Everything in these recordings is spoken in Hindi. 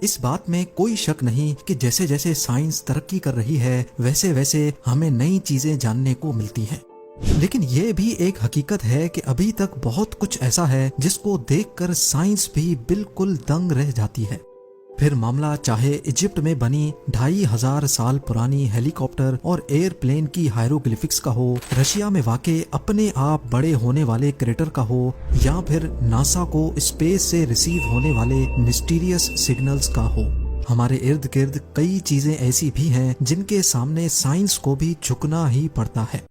इस बात में कोई शक नहीं कि जैसे जैसे साइंस तरक्की कर रही है वैसे वैसे हमें नई चीजें जानने को मिलती हैं। लेकिन ये भी एक हकीकत है कि अभी तक बहुत कुछ ऐसा है जिसको देखकर साइंस भी बिल्कुल दंग रह जाती है। फिर मामला चाहे इजिप्ट में बनी 2500 साल पुरानी हेलीकॉप्टर और एयरप्लेन की हायरोग्लिफिक्स का हो, रशिया में वाक़े अपने आप बड़े होने वाले क्रेटर का हो, या फिर नासा को स्पेस से रिसीव होने वाले मिस्टीरियस सिग्नल्स का हो। हमारे इर्द गिर्द कई चीजें ऐसी भी हैं जिनके सामने साइंस को भी झुकना ही पड़ता है।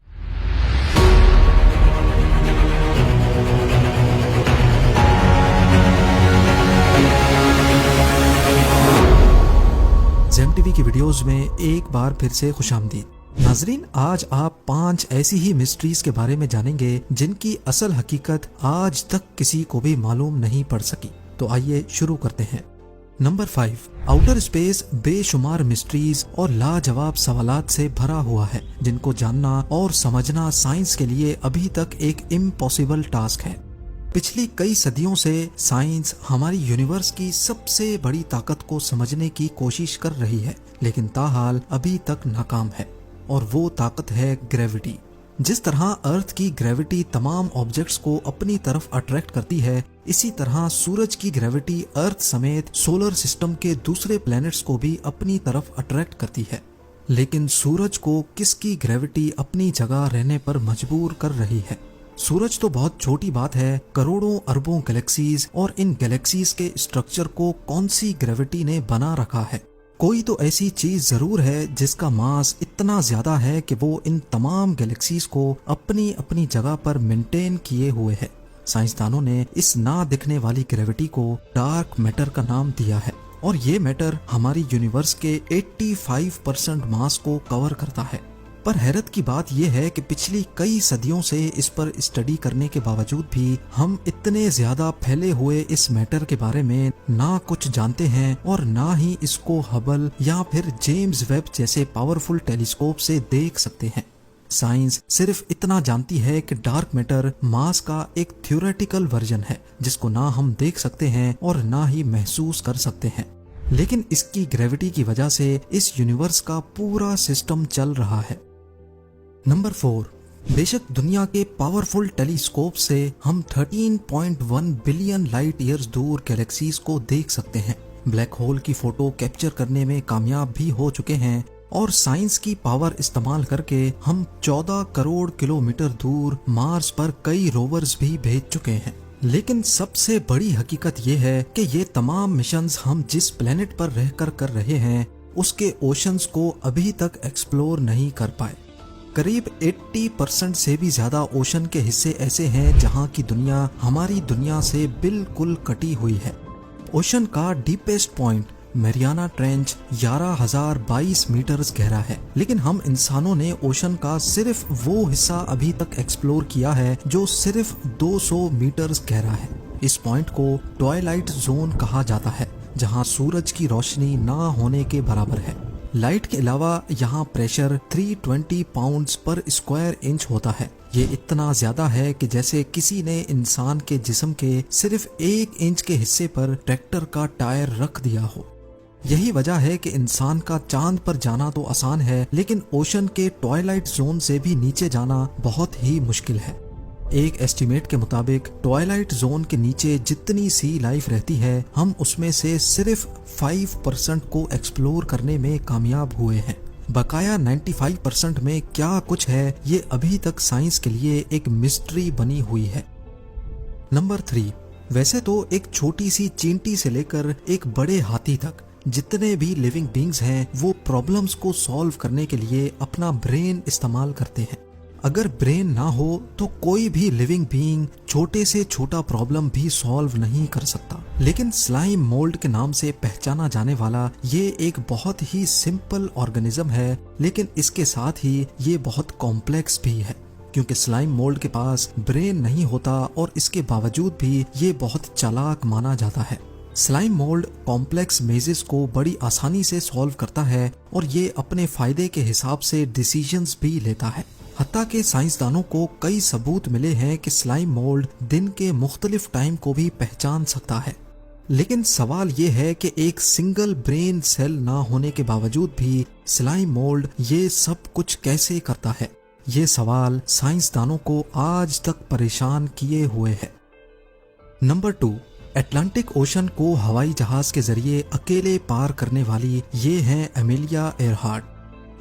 जेम टीवी की वीडियोस में एक बार फिर से खुशामदीद। नाजरीन, आज आप 5 ऐसी ही मिस्ट्रीज के बारे में जानेंगे जिनकी असल हकीकत आज तक किसी को भी मालूम नहीं पड़ सकी। तो आइए शुरू करते हैं। नंबर 5, आउटर स्पेस बेशुमार मिस्ट्रीज और लाजवाब सवालात से भरा हुआ है जिनको जानना और समझना साइंस के लिए अभी तक एक इम्पॉसिबल टास्क है। पिछली कई सदियों से साइंस हमारी यूनिवर्स की सबसे बड़ी ताकत को समझने की कोशिश कर रही है, लेकिन ताहाल अभी तक नाकाम है, और वो ताकत है ग्रेविटी। जिस तरह अर्थ की ग्रेविटी तमाम ऑब्जेक्ट्स को अपनी तरफ अट्रैक्ट करती है, इसी तरह सूरज की ग्रेविटी अर्थ समेत सोलर सिस्टम के दूसरे प्लैनेट्स को भी अपनी तरफ अट्रैक्ट करती है। लेकिन सूरज को किसकी ग्रेविटी अपनी जगह रहने पर मजबूर कर रही है? सूरज तो बहुत छोटी बात है, करोड़ों अरबों गैलेक्सीज, और इन गैलेक्सीज के स्ट्रक्चर को कौन सी ग्रेविटी ने बना रखा है? कोई तो ऐसी चीज जरूर है जिसका मास इतना ज्यादा है कि वो इन तमाम गैलेक्सीज को अपनी अपनी जगह पर मेंटेन किए हुए है। साइंसदानों ने इस ना दिखने वाली ग्रेविटी को डार्क मैटर का नाम दिया है, और ये मैटर हमारी यूनिवर्स के 85% मास को कवर करता है। पर हैरत की बात यह है कि पिछली कई सदियों से इस पर स्टडी करने के बावजूद भी हम इतने ज्यादा फैले हुए इस मैटर के बारे में ना कुछ जानते हैं, और ना ही इसको हबल या फिर जेम्स वेब जैसे पावरफुल टेलीस्कोप से देख सकते हैं। साइंस सिर्फ इतना जानती है कि डार्क मैटर मास का एक थ्योरेटिकल वर्जन है जिसको ना हम देख सकते हैं और ना ही महसूस कर सकते हैं, लेकिन इसकी ग्रेविटी की वजह से इस यूनिवर्स का पूरा सिस्टम चल रहा है। नंबर 4, बेशक दुनिया के पावरफुल टेलीस्कोप से हम 13.1 बिलियन लाइट ईयर्स दूर गैलेक्सीज को देख सकते हैं, ब्लैक होल की फोटो कैप्चर करने में कामयाब भी हो चुके हैं, और साइंस की पावर इस्तेमाल करके हम 14 करोड़ किलोमीटर दूर मार्स पर कई रोवर्स भी भेज चुके हैं। लेकिन सबसे बड़ी हकीकत ये है कि ये तमाम मिशंस हम जिस प्लेनेट पर रहकर कर रहे हैं उसके ओशंस को अभी तक एक्सप्लोर नहीं कर पाए। करीब 80% से भी ज्यादा ओशन के हिस्से ऐसे हैं जहां की दुनिया हमारी दुनिया से बिल्कुल कटी हुई है। ओशन का deepest point Mariana trench 11,022 metres गहरा है, लेकिन हम इंसानों ने ओशन का सिर्फ वो हिस्सा अभी तक एक्सप्लोर किया है जो सिर्फ 200 मीटर्स गहरा है। इस पॉइंट को ट्वाइलाइट जोन कहा जाता है, जहां सूरज की रोशनी ना होने के बराबर है। लाइट के अलावा यहाँ प्रेशर 320 पाउंड्स पर स्क्वायर इंच होता है। ये इतना ज्यादा है कि जैसे किसी ने इंसान के जिस्म के सिर्फ 1 इंच के हिस्से पर ट्रैक्टर का टायर रख दिया हो। यही वजह है कि इंसान का चांद पर जाना तो आसान है, लेकिन ओशन के ट्वाइलाइट जोन से भी नीचे जाना बहुत ही मुश्किल है। एक एस्टिमेट के मुताबिक ट्वाइलाइट जोन के नीचे जितनी सी लाइफ रहती है, हम उसमें से सिर्फ 5% को एक्सप्लोर करने में कामयाब हुए हैं। बकाया 95% में क्या कुछ है ये अभी तक साइंस के लिए एक मिस्ट्री बनी हुई है। नंबर 3, वैसे तो एक छोटी सी चींटी से लेकर एक बड़े हाथी तक जितने भी लिविंग बींग्स हैं वो प्रॉब्लम्स को सॉल्व करने के लिए अपना ब्रेन इस्तेमाल करते हैं। अगर ब्रेन ना हो तो कोई भी लिविंग बीइंग छोटे से छोटा प्रॉब्लम भी सॉल्व नहीं कर सकता। लेकिन स्लाइम मोल्ड के नाम से पहचाना जाने वाला ये एक बहुत ही सिंपल ऑर्गेनिज्म है, लेकिन इसके साथ ही ये बहुत कॉम्प्लेक्स भी है, क्योंकि स्लाइम मोल्ड के पास ब्रेन नहीं होता और इसके बावजूद भी ये बहुत चालाक माना जाता है। स्लाइम मोल्ड कॉम्प्लेक्स मेजेस को बड़ी आसानी से सॉल्व करता है और ये अपने फायदे के हिसाब से डिसीजंस भी लेता है। हत्ता के साइंसदानों को कई सबूत मिले हैं कि स्लाइम मोल्ड दिन के मुख्तलिफ टाइम को भी पहचान सकता है। लेकिन सवाल ये है कि एक सिंगल ब्रेन सेल ना होने के बावजूद भी स्लाइम मोल्ड ये सब कुछ कैसे करता है? ये सवाल साइंसदानों को आज तक परेशान किए हुए है। नंबर 2, अटलांटिक ओशन को हवाई जहाज के जरिए अकेले पार करने वाली ये हैं एमिलिया एयरहार्ट।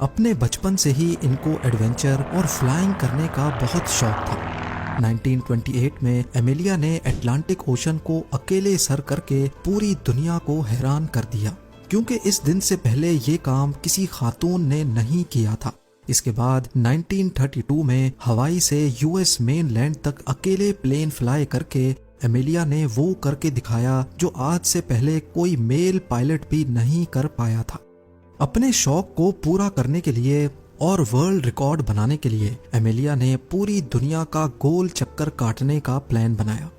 अपने बचपन से ही इनको एडवेंचर और फ्लाइंग करने का बहुत शौक था। 1928 में एमिलिया ने अटलांटिक ओशन को अकेले सर करके पूरी दुनिया को हैरान कर दिया, क्योंकि इस दिन से पहले ये काम किसी खातून ने नहीं किया था। इसके बाद 1932 में हवाई से यूएस मेन लैंड तक अकेले प्लेन फ्लाई करके एमिलिया ने वो करके दिखाया जो आज से पहले कोई मेल पायलट भी नहीं कर पाया था। अपने शौक को पूरा करने के लिए और वर्ल्ड रिकॉर्ड बनाने के लिए एमिलिया ने पूरी दुनिया का गोल चक्कर काटने का प्लान बनाया।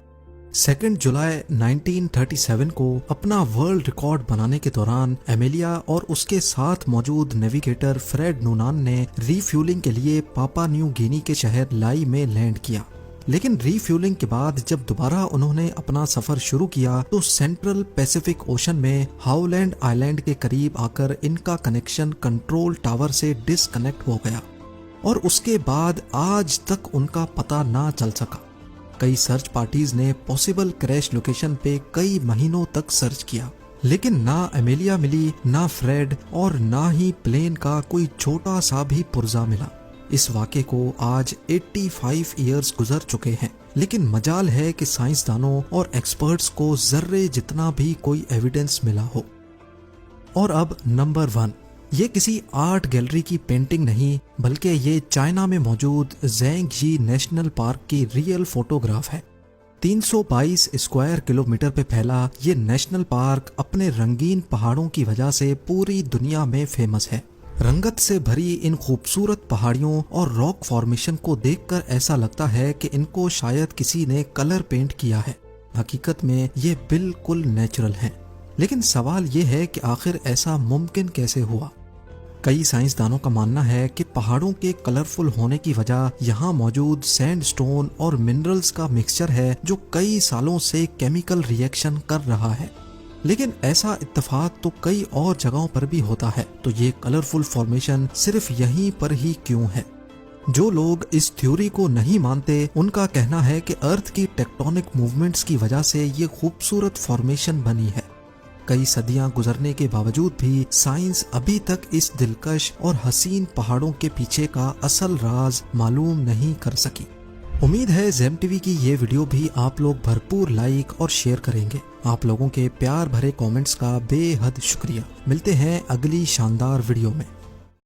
2 जुलाई 1937 को अपना वर्ल्ड रिकॉर्ड बनाने के दौरान एमिलिया और उसके साथ मौजूद नेविगेटर फ्रेड नूनान ने रीफ्यूलिंग के लिए पापा न्यू गिनी के शहर लाई में लैंड किया। लेकिन रीफ्यूलिंग के बाद जब दोबारा उन्होंने अपना सफर शुरू किया तो सेंट्रल पैसिफिक ओशन में हाउलैंड आइलैंड के करीब आकर इनका कनेक्शन कंट्रोल टावर से डिसकनेक्ट हो गया और उसके बाद आज तक उनका पता ना चल सका। कई सर्च पार्टीज ने पॉसिबल क्रैश लोकेशन पे कई महीनों तक सर्च किया, लेकिन ना एमिलिया मिली, ना फ्रेड और ना ही प्लेन का कोई छोटा सा भी पुर्जा मिला। इस वाक़े को आज 85 इयर्स गुजर चुके हैं, लेकिन मजाल है कि साइंसदानों और एक्सपर्ट्स को जर्रे जितना भी कोई एविडेंस मिला हो। और अब नंबर 1, ये किसी आर्ट गैलरी की पेंटिंग नहीं, बल्कि ये चाइना में मौजूद ज़ेंगजी नेशनल पार्क की रियल फोटोग्राफ है। 322 स्क्वायर किलोमीटर पे फैला ये नेशनल पार्क अपने रंगीन पहाड़ों की वजह से पूरी दुनिया में फेमस है। रंगत से भरी इन खूबसूरत पहाड़ियों और रॉक फॉर्मेशन को देखकर ऐसा लगता है कि इनको शायद किसी ने कलर पेंट किया है। हकीकत में ये बिल्कुल नेचुरल हैं। लेकिन सवाल ये है कि आखिर ऐसा मुमकिन कैसे हुआ? कई साइंसदानों का मानना है कि पहाड़ों के कलरफुल होने की वजह यहाँ मौजूद सैंडस्टोन और मिनरल्स का मिक्सचर है जो कई सालों से केमिकल रिएक्शन कर रहा है। लेकिन ऐसा इत्तेफाक तो कई और जगहों पर भी होता है, तो ये कलरफुल फॉर्मेशन सिर्फ यहीं पर ही क्यों है? जो लोग इस थ्योरी को नहीं मानते उनका कहना है कि अर्थ की टेक्टोनिक मूवमेंट्स की वजह से ये खूबसूरत फॉर्मेशन बनी है। कई सदियां गुजरने के बावजूद भी साइंस अभी तक इस दिलकश और हसीन पहाड़ों के पीछे का असल राज मालूम नहीं कर सकी। उम्मीद है ज़ेम टीवी की ये वीडियो भी आप लोग भरपूर लाइक और शेयर करेंगे। आप लोगों के प्यार भरे कमेंट्स का बेहद शुक्रिया। मिलते हैं अगली शानदार वीडियो में।